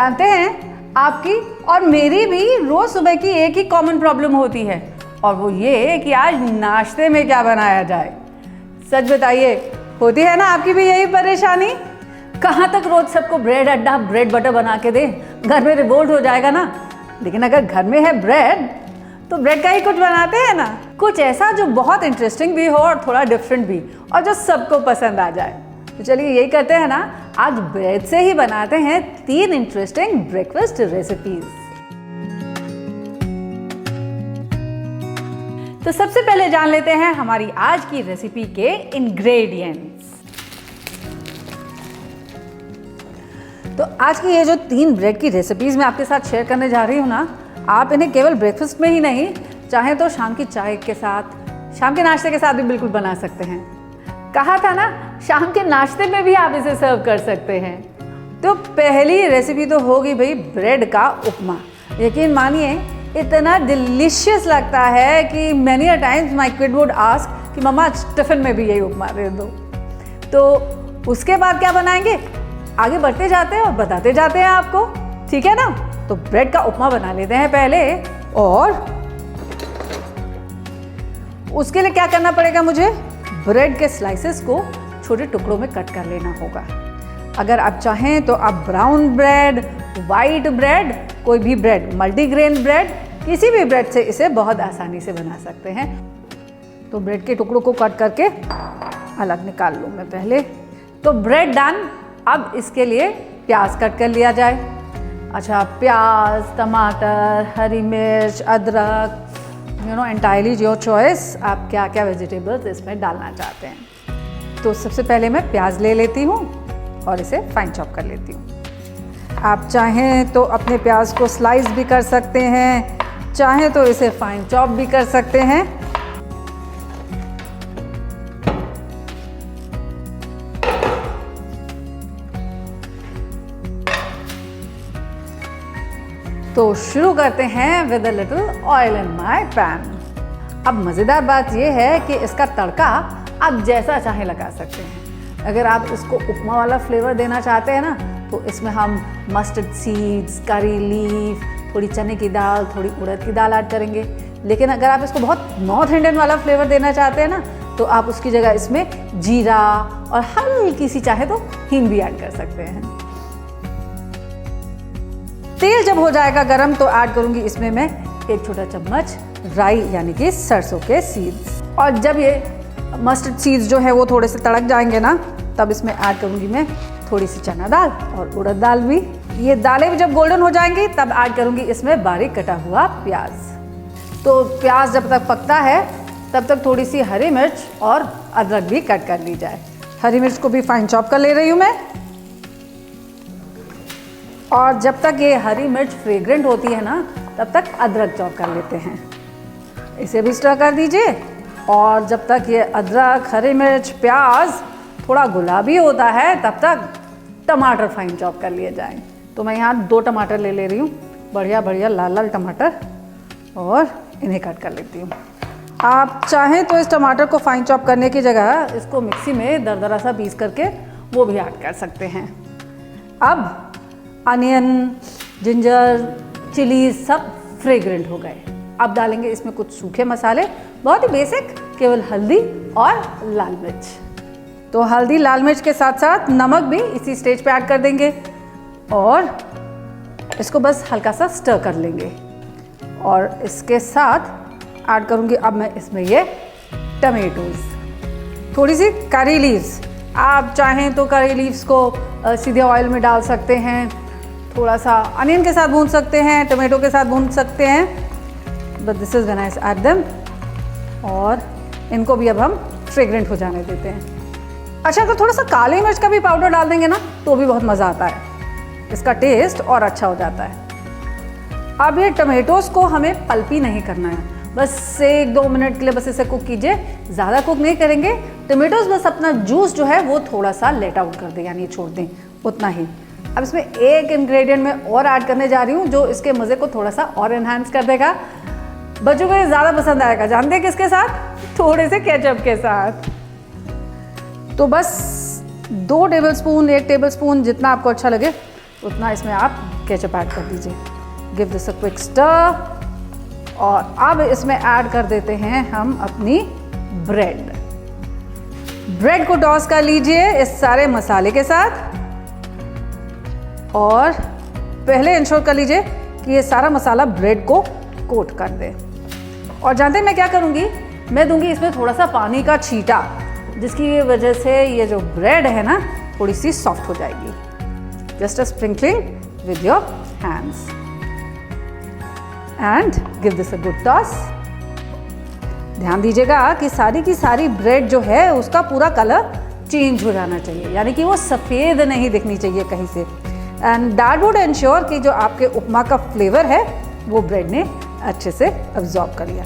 जानते हैं आपकी और मेरी भी रोज सुबह की एक ही कॉमन प्रॉब्लम होती है, और वो ये कि आज नाश्ते में क्या बनाया जाए। सच बताइए, होती है ना आपकी भी यही परेशानी? कहाँ तक रोज सबको ब्रेड अड्डा ब्रेड बटर बना के दें, घर में रिवोल्ट हो जाएगा ना। लेकिन अगर घर में है ब्रेड तो ब्रेड का ही कुछ बनाते हैं ना, कुछ ऐसा जो बहुत इंटरेस्टिंग भी हो और थोड़ा डिफरेंट भी, और जो सबको पसंद आ जाए। तो चलिए यही करते हैं ना, आज ब्रेड से ही बनाते हैं 3 इंटरेस्टिंग ब्रेकफास्ट रेसिपीज। तो सबसे पहले जान लेते हैं हमारी आज की रेसिपी के इंग्रेडिएंट्स। तो आज की ये जो 3 ब्रेड की रेसिपीज मैं आपके साथ शेयर करने जा रही हूँ ना, आप इन्हें केवल ब्रेकफास्ट में ही नहीं, चाहे तो शाम की चाय के साथ, शाम के नाश्ते के साथ भी बिल्कुल बना सकते हैं। कहा था ना, शाम के नाश्ते में भी आप इसे सर्व कर सकते हैं। तो पहली रेसिपी तो होगी भाई ब्रेड का उपमा। यकीन मानिए इतना डिलीशियस लगता है कि many a times my kid would ask कि मम्मा टिफिन में भी यही उपमा दे दो। तो उसके बाद क्या बनाएंगे, आगे बढ़ते जाते हैं और बताते जाते हैं आपको, ठीक है ना। तो ब्रेड का उपमा बना लेते हैं पहले, और उसके लिए क्या करना पड़ेगा, मुझे ब्रेड के स्लाइसेस को छोटे टुकड़ों में कट कर लेना होगा। अगर आप चाहें तो आप ब्राउन ब्रेड, वाइट ब्रेड, कोई भी ब्रेड, मल्टीग्रेन ब्रेड, किसी भी ब्रेड से इसे बहुत आसानी से बना सकते हैं। तो ब्रेड के टुकड़ों को कट करके अलग निकाल लूँ मैं पहले। तो ब्रेड डन। अब इसके लिए प्याज कट कर लिया जाए। अच्छा, प्याज, टमाटर, हरी मिर्च, अदरक, एंटायरली योर चॉइस, आप क्या क्या वेजिटेबल्स इसमें डालना चाहते हैं। तो सबसे पहले मैं प्याज ले लेती हूँ और इसे फाइन चॉप कर लेती हूँ। आप चाहें तो अपने प्याज को स्लाइस भी कर सकते हैं, चाहें तो इसे फाइन चॉप भी कर सकते हैं। तो शुरू करते हैं with a little oil in my pan. अब मज़ेदार बात यह है कि इसका तड़का आप जैसा चाहें लगा सकते हैं। अगर आप इसको उपमा वाला फ्लेवर देना चाहते हैं ना, तो इसमें हम मस्टर्ड सीड्स, करी लीफ, थोड़ी चने की दाल, थोड़ी उड़द की दाल ऐड करेंगे। लेकिन अगर आप इसको बहुत नॉर्थ इंडियन वाला फ्लेवर देना चाहते हैं ना, तो आप उसकी जगह इसमें जीरा और हल्की सी चाहे तो हींग भी ऐड कर सकते हैं। तेल जब हो जाएगा गरम तो ऐड करूंगी इसमें मैं 1 छोटा चम्मच राई यानी कि सरसों के सीड्स। और जब ये मस्टर्ड सीड्स जो है वो थोड़े से तड़क जाएंगे ना, तब इसमें ऐड करूंगी मैं थोड़ी सी चना दाल और उड़द दाल भी। ये दालें भी जब गोल्डन हो जाएंगी तब ऐड करूंगी इसमें बारीक कटा हुआ प्याज। तो प्याज जब तक पकता है तब तक थोड़ी सी हरी मिर्च और अदरक भी कट कर ली जाए। हरी मिर्च को भी फाइन चॉप कर ले रही हूँ मैं। और जब तक ये हरी मिर्च फ्रेग्रेंट होती है ना, तब तक अदरक चॉप कर लेते हैं। इसे भी स्टर कर दीजिए। और जब तक ये अदरक, हरी मिर्च, प्याज थोड़ा गुलाबी होता है, तब तक टमाटर फाइन चॉप कर लिए जाएं। तो मैं यहाँ 2 टमाटर ले रही हूँ, बढ़िया बढ़िया लाल लाल टमाटर, और इन्हें कट कर लेती हूँ। आप चाहें तो इस टमाटर को फाइन चॉप करने की जगह इसको मिक्सी में दरदरा सा पीस करके वो भी ऐड कर सकते हैं। अब अनियन, जिंजर, चिलीज सब फ्रेग्रेंट हो गए। अब डालेंगे इसमें कुछ सूखे मसाले, बहुत ही बेसिक, केवल हल्दी और लाल मिर्च। तो हल्दी, लाल मिर्च के साथ साथ नमक भी इसी स्टेज पे ऐड कर देंगे और इसको बस हल्का सा स्टर कर लेंगे। और इसके साथ ऐड करूँगी अब मैं इसमें ये टमेटोज, थोड़ी सी करी लीव्स। आप चाहें तो करी लीव्स को सीधे ऑयल में डाल सकते हैं, थोड़ा सा अनियन के साथ भून सकते हैं, टमाटो के साथ भून सकते हैं, but this is when I add them. और इनको भी अब हम फ्रेग्रेंट हो जाने देते हैं। अच्छा, अगर थोड़ा सा काली मिर्च का भी पाउडर डाल देंगे ना, तो भी बहुत मज़ा आता है, इसका टेस्ट और अच्छा हो जाता है। अब ये टमेटोज को हमें पल्पी नहीं करना है, बस 1-2 मिनट के लिए बस इसे कुक कीजिए, ज़्यादा कुक नहीं करेंगे। टमेटोज बस अपना जूस जो है वो थोड़ा सा लेट आउट कर दें, यानी छोड़ दें, उतना ही। अब इसमें एक इंग्रेडिएंट मैं और ऐड करने जा रही हूँ जो इसके मज़े को थोड़ा सा और एनहांस कर देगा। बच्चों को ये ज़्यादा पसंद आएगा, जानते हैं किसके साथ? थोड़े से केचप के साथ। तो बस 2 टेबलस्पून, 1 टेबलस्पून, जितना आपको अच्छा लगे उतना इसमें आप केचप ऐड कर दीजिए। Give this a quick stir और अब इसमें ऐड कर देते हैं हम अपनी ब्रेड। ब्रेड को टॉस कर लीजिए इस सारे मसाले के साथ और पहले इंश्योर कर लीजिए कि ये सारा मसाला ब्रेड को कोट कर दे। और जानते हैं मैं क्या करूँगी, मैं दूंगी इसमें थोड़ा सा पानी का छींटा, जिसकी वजह से ये जो ब्रेड है ना थोड़ी सी सॉफ्ट हो जाएगी। Just a sprinkling with your hands and give this a good toss. ध्यान दीजिएगा कि सारी की सारी ब्रेड जो है उसका पूरा कलर चेंज हो जाना चाहिए, यानी कि वो सफ़ेद नहीं दिखनी चाहिए कहीं से। एंड दैट वुड इंश्योर कि जो आपके उपमा का फ्लेवर है वो ब्रेड ने अच्छे से अब्जॉर्ब कर लिया।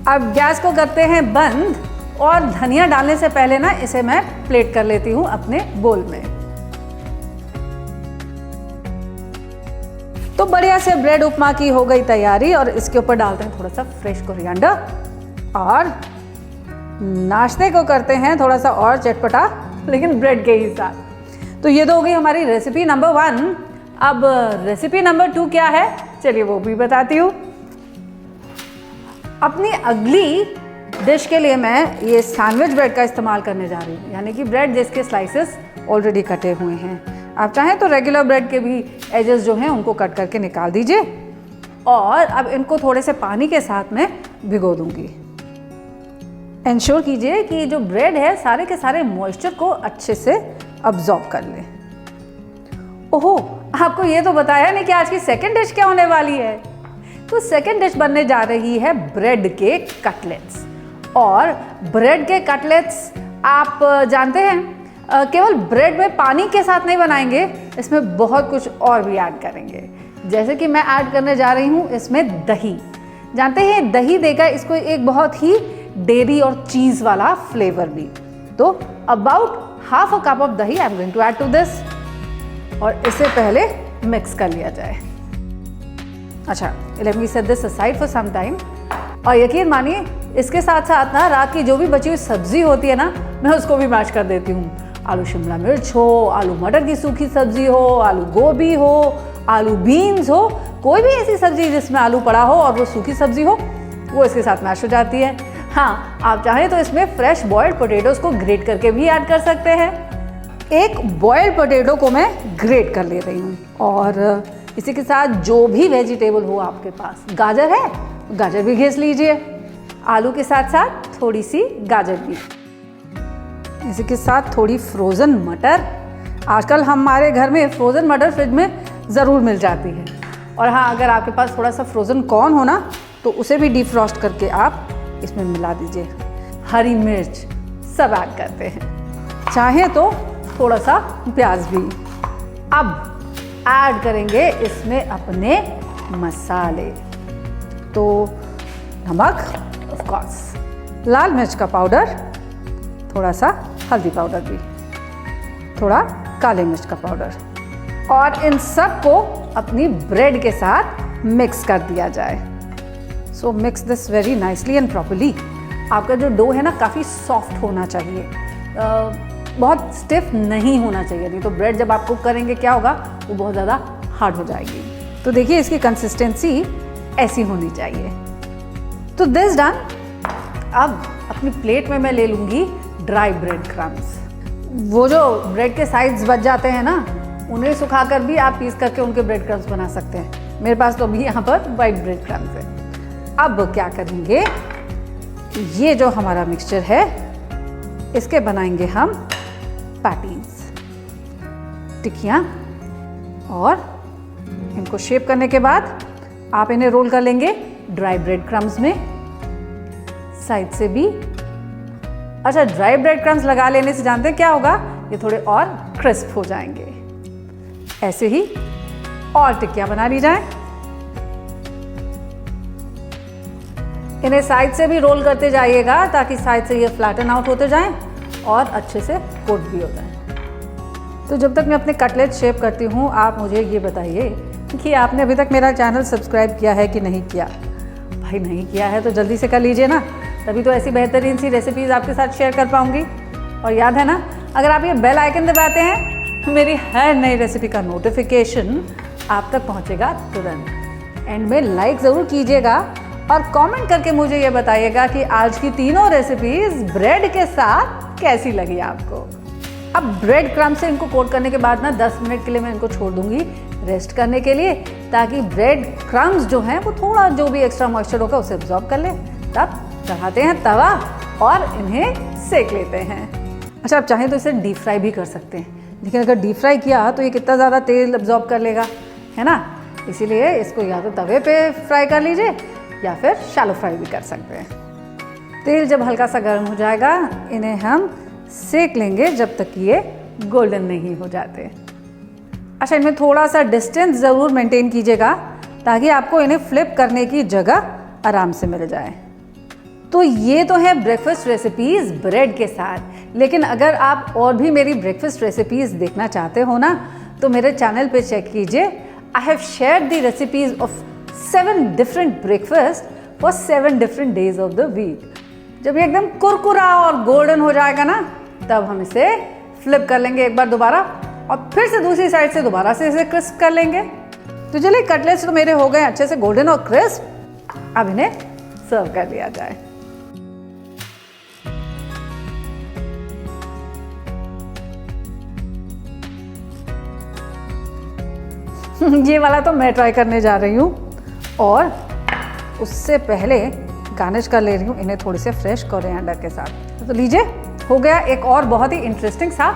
अब गैस को करते हैं बंद और धनिया डालने से पहले ना इसे मैं प्लेट कर लेती हूँ अपने बोल में। तो बढ़िया से ब्रेड उपमा की हो गई तैयारी और इसके ऊपर डालते हैं थोड़ा सा फ्रेश कोरिएंडर और नाश्ते को करते हैं थोड़ा सा और चटपटा, लेकिन ब्रेड के ही साथ। तो ये तो हो गई हमारी रेसिपी नंबर 1। अब रेसिपी नंबर 2 क्या है, चलिए वो भी बताती हूँ। अपनी अगली डिश के लिए मैं ये सैंडविच ब्रेड का इस्तेमाल करने जा रही हूँ, यानी कि ब्रेड जिसके स्लाइसेस ऑलरेडी कटे हुए हैं। आप चाहें तो रेगुलर ब्रेड के भी एजेस जो हैं उनको कट करके निकाल दीजिए और अब इनको थोड़े से पानी के साथ में भिगो दूंगी। इंश्योर कीजिए कि जो ब्रेड है सारे के सारे मॉइस्चर को अच्छे से अब्जॉर्ब कर ले। ओहो, आपको ये तो बताया नहीं कि आज की सेकंड डिश क्या होने वाली है। तो सेकंड डिश बनने जा रही है ब्रेड के कटलेट्स। और ब्रेड के कटलेट्स आप जानते हैं केवल ब्रेड में पानी के साथ नहीं बनाएंगे, इसमें बहुत कुछ और भी ऐड करेंगे। जैसे कि मैं ऐड करने जा रही हूँ इसमें दही। जानते हैं दही देगा इसको एक बहुत ही डेयरी और चीज़ वाला फ्लेवर भी। तो about half a cup of dahi I am going to add to this और इसे पहले मिक्स कर लिया जाए। अच्छा, let me set this aside for some time. और यकीन मानिए इसके साथ साथ ना रात की जो भी बची हुई सब्जी होती है ना, मैं उसको भी मैश कर देती हूँ। आलू शिमला मिर्च हो, आलू मटर की सूखी सब्जी हो, आलू गोभी हो, आलू बीन्स हो, कोई भी ऐसी सब्जी जिसमें आलू पड़ा हो और वो सूखी सब्जी हो, वो इसके साथ मैश हो जाती है। हाँ, आप चाहें तो इसमें फ्रेश बॉइल्ड पोटैटोज को ग्रेट करके भी ऐड कर सकते हैं। एक बॉइल्ड पोटैटो को मैं ग्रेट कर ले रही हूँ और इसी के साथ जो भी वेजिटेबल हो आपके पास, गाजर है, गाजर भी घिस लीजिए। आलू के साथ साथ थोड़ी सी गाजर भी, इसी के साथ थोड़ी फ्रोज़न मटर। आजकल हमारे घर में फ्रोज़न मटर फ्रिज में ज़रूर मिल जाती है। और हाँ, अगर आपके पास थोड़ा सा फ्रोज़न कॉर्न हो ना तो उसे भी डीफ्रॉस्ट करके आप इसमें मिला दीजिए। हरी मिर्च सब ऐड करते हैं, चाहे तो थोड़ा सा प्याज भी। अब ऐड करेंगे इसमें अपने मसाले। तो नमक ऑफ कोर्स, लाल मिर्च का पाउडर, थोड़ा सा हल्दी पाउडर भी, थोड़ा काले मिर्च का पाउडर और इन सब को अपनी ब्रेड के साथ मिक्स कर दिया जाए। सो mix this very nicely and properly. आपका जो डो है ना काफ़ी सॉफ्ट होना चाहिए, बहुत स्टिफ नहीं होना चाहिए, नहीं तो ब्रेड जब आप कुक करेंगे क्या होगा, वो बहुत ज़्यादा हार्ड हो जाएगी। तो देखिए इसकी कंसिस्टेंसी ऐसी होनी चाहिए। तो दिस डन। अब अपनी प्लेट में मैं ले लूँगी ड्राई ब्रेड क्रम्स। वो जो ब्रेड के साइड्स बच जाते हैं ना, उन्हें सुखाकर भी आप पीस करके उनके ब्रेड क्रम्स बना सकते हैं। मेरे पास तो अभी यहाँ पर वाइट ब्रेड क्रम्स है। अब क्या करेंगे, ये जो हमारा मिक्सचर है इसके बनाएंगे हम पैटीज, टिक्कियाँ। और इनको शेप करने के बाद आप इन्हें रोल कर लेंगे ड्राई ब्रेड क्रम्स में, साइड से भी। अच्छा, ड्राई ब्रेड क्रम्स लगा लेने से जानते हैं क्या होगा, ये थोड़े और क्रिस्प हो जाएंगे। ऐसे ही और टिक्कियाँ बना ली जाए। इन्हें साइड से भी रोल करते जाइएगा ताकि साइड से ये फ्लैटन आउट होते जाएं और अच्छे से कोट भी हो जाएं। तो जब तक मैं अपने कटलेट शेप करती हूँ, आप मुझे ये बताइए कि आपने अभी तक मेरा चैनल सब्सक्राइब किया है कि नहीं किया। भाई नहीं किया है तो जल्दी से कर लीजिए ना, तभी तो ऐसी बेहतरीन सी रेसिपीज़ आपके साथ शेयर कर पाऊँगी। और याद है ना, अगर आप ये बेल आइकन दबाते हैं तो मेरी हर नई रेसिपी का नोटिफिकेशन आप तक पहुंचेगा तुरंत। एंड में लाइक ज़रूर कीजिएगा और कमेंट करके मुझे ये बताइएगा कि आज की तीनों रेसिपीज़ ब्रेड के साथ कैसी लगी आपको। अब ब्रेड क्रम्ब से इनको कोट करने के बाद ना 10 मिनट के लिए मैं इनको छोड़ दूंगी रेस्ट करने के लिए, ताकि ब्रेड क्रम्ब्स जो हैं वो थोड़ा जो भी एक्स्ट्रा मॉइस्चर होगा उसे एब्जॉर्ब कर ले। तब चढ़ाते हैं तवा और इन्हें सेक लेते हैं। अच्छा, आप चाहें तो इसे डीप फ्राई भी कर सकते हैं, लेकिन अगर डीप फ्राई किया तो ये कितना ज़्यादा तेल एब्जॉर्ब कर लेगा, है ना। इसीलिए इसको या तो तवे पे फ्राई कर लीजिए या फिर शैलो फ्राई भी कर सकते हैं। तेल जब हल्का सा गर्म हो जाएगा इन्हें हम सेक लेंगे जब तक ये गोल्डन नहीं हो जाते। अच्छा, इनमें थोड़ा सा डिस्टेंस ज़रूर मेंटेन कीजिएगा ताकि आपको इन्हें फ्लिप करने की जगह आराम से मिल जाए। तो ये तो है ब्रेकफास्ट रेसिपीज़ ब्रेड के साथ, लेकिन अगर आप और भी मेरी ब्रेकफास्ट रेसिपीज़ देखना चाहते हो ना तो मेरे चैनल पे चेक कीजिए। I have shared the recipes of 7 different breakfast for 7 different days of the week. जब ये एकदम कुरकुरा और गोल्डन हो जाएगा ना तब हम इसे फ्लिप कर लेंगे एक बार दोबारा और फिर से दूसरी साइड से दोबारा से इसे क्रिस्प कर लेंगे। तो चलिए, कटलेट्स तो मेरे हो गए अच्छे से गोल्डन और क्रिस्प। अब इन्हें सर्व कर लिया जाए। ये वाला तो मैं ट्राई करने जा रही हूँ और उससे पहले गार्निश कर ले रही हूँ इन्हें थोड़ी से फ्रेश कोरिएंडर के साथ। तो लीजिए, हो गया एक और बहुत ही इंटरेस्टिंग सा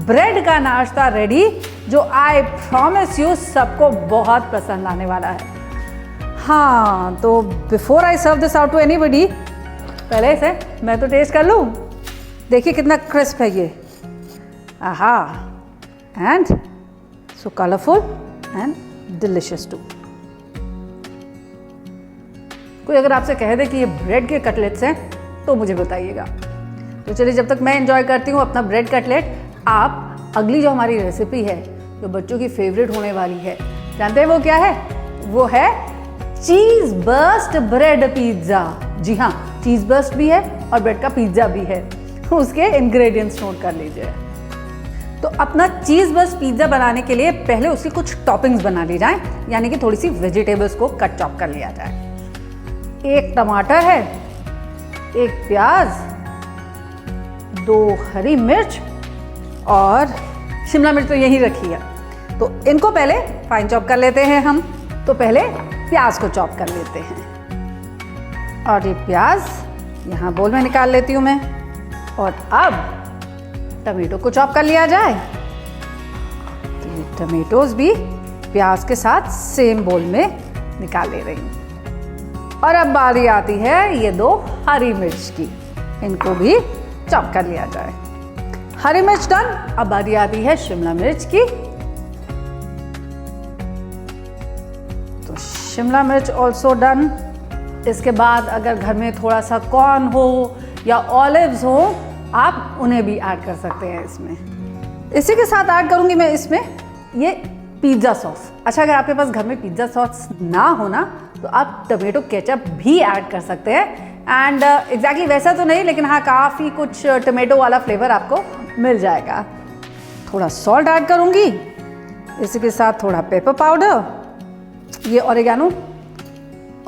ब्रेड का नाश्ता रेडी, जो आई प्रॉमिस यू सबको बहुत पसंद आने वाला है। हाँ, तो before I serve this out to anybody, पहले से मैं तो टेस्ट कर लूँ। देखिए कितना क्रिस्प है ये, आहा, and so colourful and delicious too. कोई अगर आपसे कह दे कि ये ब्रेड के कटलेट्स हैं तो मुझे बताइएगा। तो चलिए, जब तक मैं एंजॉय करती हूँ अपना ब्रेड कटलेट, आप अगली जो हमारी रेसिपी है जो बच्चों की फेवरेट होने वाली है, जानते हैं वो क्या है? वो है चीज़ बर्स्ट ब्रेड पिज्ज़ा। जी हाँ, चीज़ बर्स्ट भी है और ब्रेड का पिज्ज़ा भी है। उसके इंग्रेडिएंट्स नोट कर लीजिए। तो अपना चीज़ बर्स्ट पिज्ज़ा बनाने के लिए पहले उसकी कुछ टॉपिंग्स बना ली जाए, यानी कि थोड़ी सी वेजिटेबल्स को कट चॉप कर लिया जाए। 1 टमाटर है, 1 प्याज, 2 हरी मिर्च और शिमला मिर्च तो यही रखी है। तो इनको पहले फाइन चॉप कर लेते हैं हम। तो पहले प्याज को चॉप कर लेते हैं और ये प्याज यहाँ बोल में निकाल लेती हूँ मैं। और अब टमेटो को चॉप कर लिया जाए। तो ये टमेटोज भी प्याज के साथ सेम बोल में निकाल ले रही हूँ। और अब बारी आती है ये 2 हरी मिर्च की, इनको भी चॉप कर लिया जाए। हरी मिर्च डन। अब बारी आती है शिमला मिर्च की। तो शिमला मिर्च ऑल्सो डन। इसके बाद अगर घर में थोड़ा सा कॉर्न हो या ऑलिव्स हो, आप उन्हें भी ऐड कर सकते हैं इसमें। इसी के साथ ऐड करूंगी मैं इसमें ये पिज्ज़ा सॉस। अच्छा, अगर आपके पास घर में पिज्ज़ा सॉस ना हो ना तो आप टमेटो केचप भी ऐड कर सकते हैं। एंड एग्जैक्टली वैसा तो नहीं, लेकिन हाँ काफ़ी कुछ टमेटो वाला फ्लेवर आपको मिल जाएगा। थोड़ा सॉल्ट ऐड करूँगी, इसी के साथ थोड़ा पेपर पाउडर, ये ऑरिगेनो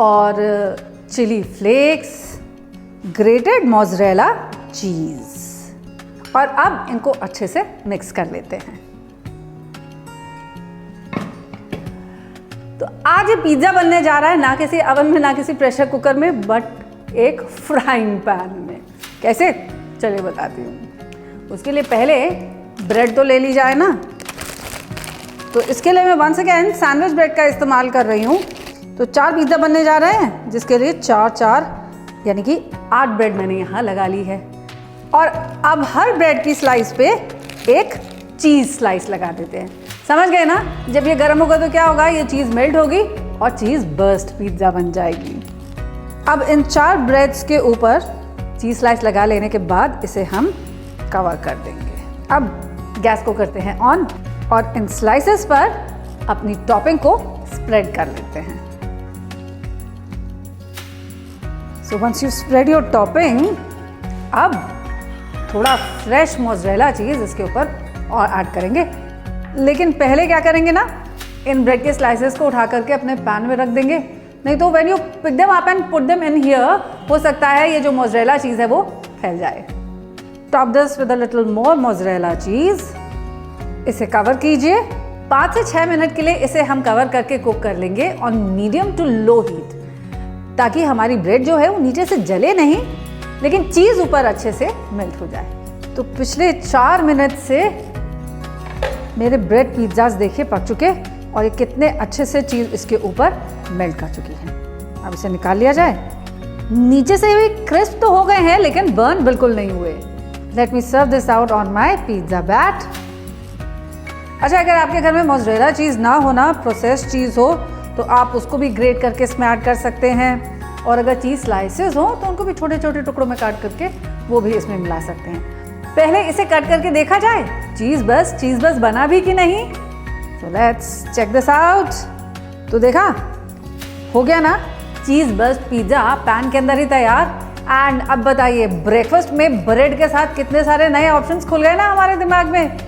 और chilli flakes, grated mozzarella cheese. और अब इनको अच्छे से मिक्स कर लेते हैं। तो आज ये पिज़्ज़ा बनने जा रहा है ना किसी अवन में ना किसी प्रेशर कुकर में, बट एक फ्राइंग पैन में। कैसे? चलिए बताती हूँ। उसके लिए पहले ब्रेड तो ले ली जाए ना। तो इसके लिए मैं वंस अगेन सैंडविच ब्रेड का इस्तेमाल कर रही हूँ। तो 4 पिज़्ज़ा बनने जा रहे हैं, जिसके लिए 4 यानी कि 8 ब्रेड मैंने यहाँ लगा ली है। और अब हर ब्रेड की स्लाइस पे एक चीज़ स्लाइस लगा देते हैं। समझ गए ना? जब ये गर्म होगा तो क्या होगा, ये चीज़ मेल्ट होगी और चीज़ बर्स्ट पिज़्ज़ा बन जाएगी। अब इन 4 ब्रेड्स के ऊपर चीज़ स्लाइस लगा लेने के बाद इसे हम कवर कर देंगे। अब गैस को करते हैं ऑन और इन स्लाइसेस पर अपनी टॉपिंग को स्प्रेड कर लेते हैं। So once you spread your topping, अब थोड़ा फ्रेश मोज़रेला चीज़ इसके ऊपर और ऐड करेंगे। लेकिन पहले क्या करेंगे ना, इन ब्रेड के स्लाइसेस को उठा करके अपने पैन में रख देंगे, नहीं तो when you pick them up and put them in here, हो सकता है ये जो मोज़रेला चीज़ है वो फैल जाए। Top this with a little more mozzarella cheese. इसे कवर कीजिए। 5 से 6 मिनट के लिए इसे हम कवर करके कुक कर लेंगे on medium to low heat, ताकि हमारी ब्रेड जो है वो नीचे से जले नहीं, लेकिन चीज़ ऊपर अच्छे से मेल्ट हो जाए। तो पिछले 4 मिनट से मेरे ब्रेड पिज़्ज़ाज़ देखिए पक चुके, और ये कितने अच्छे से चीज़ इसके ऊपर मेल्ट कर चुकी है। अब इसे निकाल लिया जाए। नीचे से भी क्रिस्प तो हो गए हैं, लेकिन बर्न बिल्कुल नहीं हुए। Let me serve this out on my pizza bat. अच्छा, अगर आपके घर में मोज़रेला चीज़ ना हो ना, प्रोसेस्ड चीज़ हो, तो आप उसको भी ग्रेट करके इसमें ऐड कर सकते हैं, और अगर चीज़ स्लाइसेस हो तो उनको भी छोटे छोटे टुकड़ों में काट करके वो भी इसमें मिला सकते हैं। पहले इसे कट करके देखा जाए चीज़ बस बना भी कि नहीं। So let's check this out. तो देखा, हो गया ना चीज़ बस पिज़्ज़ा पैन के अंदर ही तैयार। एंड अब बताइए, ब्रेकफास्ट में ब्रेड के साथ कितने सारे नए ऑप्शंस खुल गए ना हमारे दिमाग में।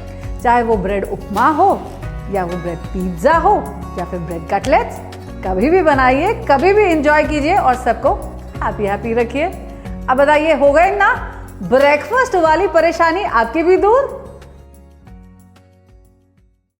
चाहे वो ब्रेड उपमा हो, या वो ब्रेड पिज़्ज़ा हो, या फिर ब्रेड कटलेट्स, कभी भी बनाइए, कभी भी इंजॉय कीजिए और सबको हैप्पी हैप्पी रखिए। अब बताइए, हो गए ना ब्रेकफास्ट वाली परेशानी आपकी भी दूर।